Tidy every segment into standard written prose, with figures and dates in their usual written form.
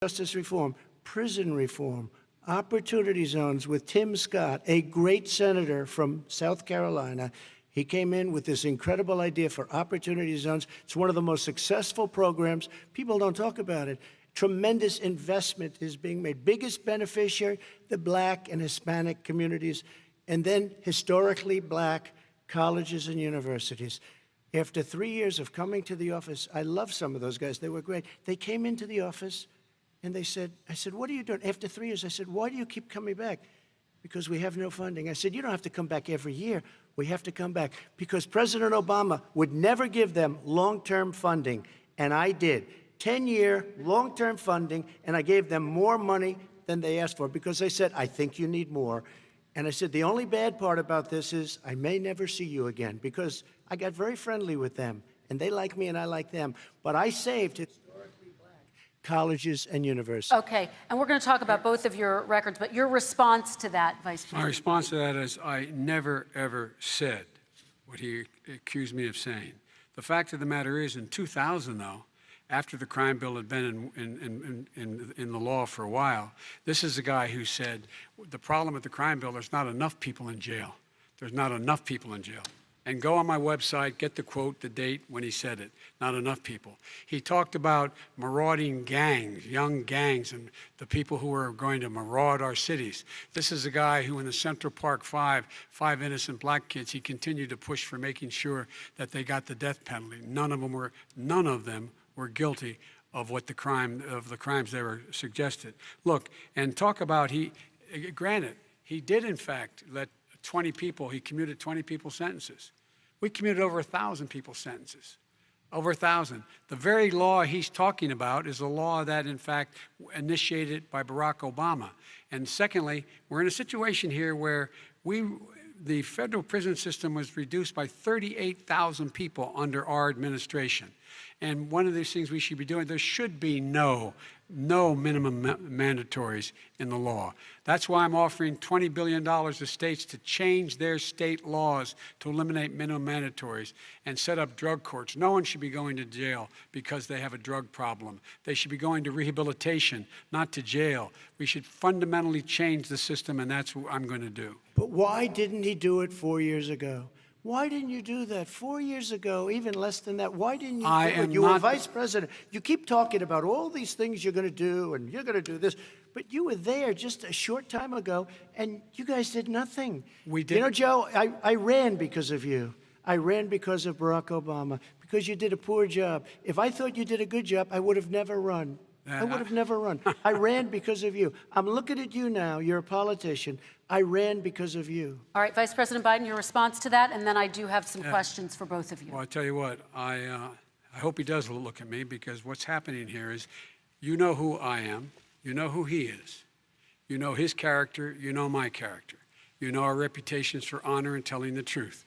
justice reform, prison reform, opportunity zones with Tim Scott, a great senator from South Carolina. He came in with this incredible idea for opportunity zones. It's one of the most successful programs. People don't talk about it. Tremendous investment is being made. Biggest beneficiary, the Black and Hispanic communities, and then historically Black colleges and universities. After 3 years of coming to the office, I love some of those guys. They were great. They came into the office and they said, I said, what are you doing? After 3 years, I said, why do you keep coming back? Because we have no funding. I said, you don't have to come back every year. We have to come back because President Obama would never give them long-term funding, and I did. 10-year long-term funding, and I gave them more money than they asked for because they said, I think you need more. And I said, the only bad part about this is I may never see you again because I got very friendly with them, and they like me and I like them. But I saved historically Black colleges and universities. Okay, and we're going to talk about both of your records, but your response to that, Vice President? My response to that is I never, ever said what he accused me of saying. The fact of the matter is, in 2000, though, after the crime bill had been in the law for a while, this is a guy who said, the problem with the crime bill, there's not enough people in jail. There's not enough people in jail. And go on my website, get the quote, the date when he said it. Not enough people. He talked about marauding gangs, young gangs, and the people who are going to maraud our cities. This is a guy who in the Central Park five innocent Black kids, he continued to push for making sure that they got the death penalty. None of them were guilty of the crimes they were suggested. Look, and talk about granted, he did in fact let 20 people, he commuted 20 people's sentences. We commuted over 1,000 people's sentences. Over 1,000. The very law he's talking about is a law that, in fact, initiated by Barack Obama. And secondly, we're in a situation here where the federal prison system was reduced by 38,000 people under our administration. And one of these things we should be doing, there should be no minimum mandatories in the law. That's why I'm offering $20 billion to states to change their state laws to eliminate minimum mandatories and set up drug courts. No one should be going to jail because they have a drug problem. They should be going to rehabilitation, not to jail. We should fundamentally change the system, and that's what I'm going to do. But why didn't he do it 4 years ago? Why didn't you do that 4 years ago, even less than that? Why didn't you do it? You were vice president. You keep talking about all these things you're going to do, and you're going to do this. But you were there just a short time ago, and you guys did nothing. We did. You know, Joe, I ran because of you. I ran because of Barack Obama, because you did a poor job. If I thought you did a good job, I would have never run. I would have never run. I ran because of you. I'm looking at you now. You're a politician. I ran because of you. All right, Vice President Biden, your response to that, and then I do have some questions for both of you. Well, I tell you what, I hope he does look at me, because what's happening here is, you know who I am, you know who he is, you know his character, you know my character, you know our reputations for honor and telling the truth.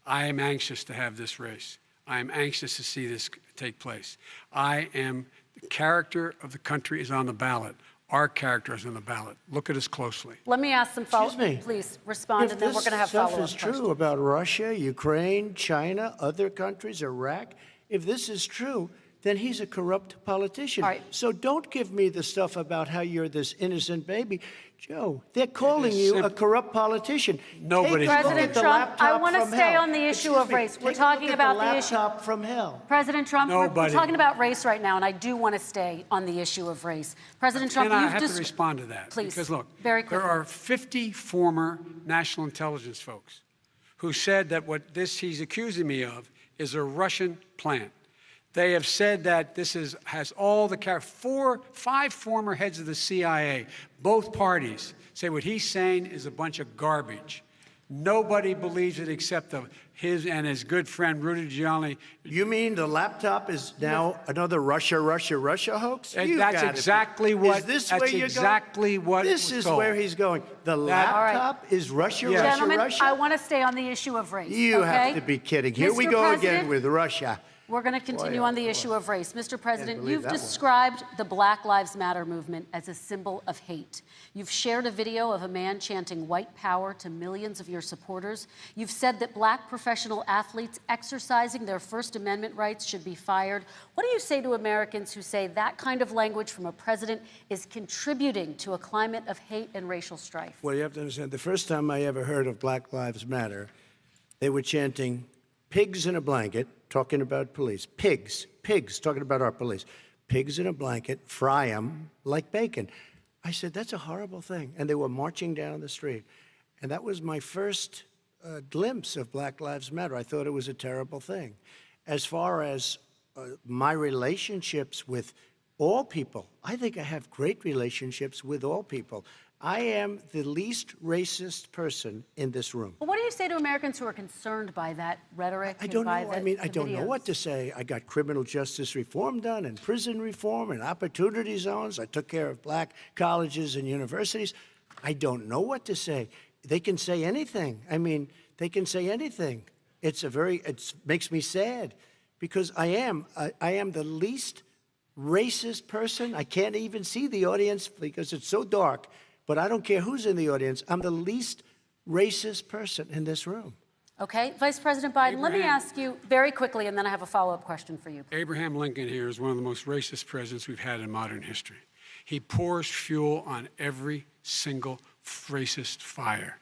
I am anxious to have this race. I am anxious to see this take place. The character of the country is on the ballot. Our character is on the ballot. Look at us closely. Let me ask some follow-up. Please respond, and then we're going to have follow-up questions. If this stuff is true about Russia, Ukraine, China, other countries, Iraq, if this is true, then he's a corrupt politician. All right. So don't give me the stuff about how you're this innocent baby. Joe, they're calling you a corrupt politician. Nobody. President Trump, I want to stay on the issue of race. We're talking about the issue. Laptop from hell. President Trump, we're talking about race right now, and I do want to stay on the issue of race. President Trump, I have to respond to that. Please. Because look, very quickly. There are 50 former national intelligence folks who said that what he's accusing me of is a Russian plant. They have said that this has all the five former heads of the CIA, both parties, say what he's saying is a bunch of garbage. Nobody believes it except his and his good friend Rudy Giuliani. You mean the laptop is now another Russia hoax? That's exactly what. Is this where you're going? This is where he's going. The laptop is Russia, Gentlemen, Russia. I want to stay on the issue of race. You have to be kidding. Here we go again with Russia. We're going to continue on the issue of race. Mr. President, believe you've that one. described the Black Lives Matter movement as a symbol of hate. You've shared a video of a man chanting white power to millions of your supporters. You've said that black professional athletes exercising their First Amendment rights should be fired. What do you say to Americans who say that kind of language from a president is contributing to a climate of hate and racial strife? Well, you have to understand, the first time I ever heard of Black Lives Matter, they were chanting pigs in a blanket, talking about police. Pigs, talking about our police. Pigs in a blanket, fry them like bacon. I said, that's a horrible thing. And they were marching down the street. And that was my first glimpse of Black Lives Matter. I thought it was a terrible thing. As far as my relationships with all people, I think I have great relationships with all people. I am the least racist person in this room. Well, what do you say to Americans who are concerned by that rhetoric? I don't know. and by I mean, I the don't know videos? what to say. I got criminal justice reform done and prison reform and opportunity zones. I took care of black colleges and universities. I don't know what to say. They can say anything. I mean, they can say anything. It makes me sad because I am the least racist person. I can't even see the audience because it's so dark. But I don't care who's in the audience. I'm the least racist person in this room. Okay, Vice President Biden, let me ask you very quickly, and then I have a follow-up question for you. Abraham Lincoln here is one of the most racist presidents we've had in modern history. He pours fuel on every single racist fire.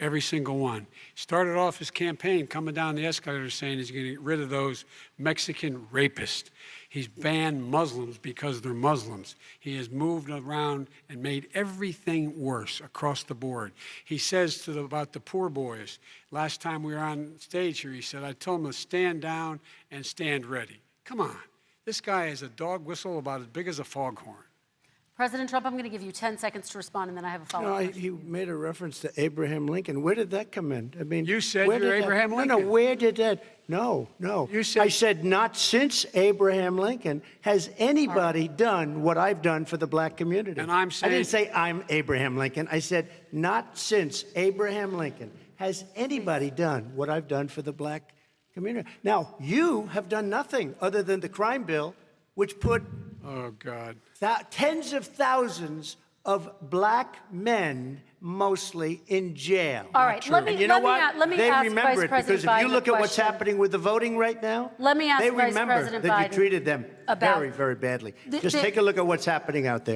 Every single one. Started off his campaign coming down the escalator saying he's going to get rid of those Mexican rapists. He's banned Muslims because they're Muslims. He has moved around and made everything worse across the board. He says about the poor boys, last time we were on stage here, he said, I told them to stand down and stand ready. Come on. This guy is a dog whistle about as big as a foghorn. President Trump, I'm going to give you 10 seconds to respond, and then I have a follow-up No, question. he made a reference to Abraham Lincoln. Where did that come in? I mean, You said where you're did Abraham that, Lincoln. No, where did that? No. You said- I said not since Abraham Lincoln has anybody done what I've done for the black community. And I'm I saying- didn't say I'm Abraham Lincoln. I said not since Abraham Lincoln has anybody done what I've done for the black community. Now, you have done nothing other than the crime bill, which put Oh, God. tens of thousands of black men, mostly, in jail. All right, let me- And you know let me what? a- let me they ask remember Vice it President because if you Biden a look at what's question. happening with the voting right now, Let me ask they Vice remember President that Biden you treated them about very, very badly. the- Just the- take a look at what's happening out there.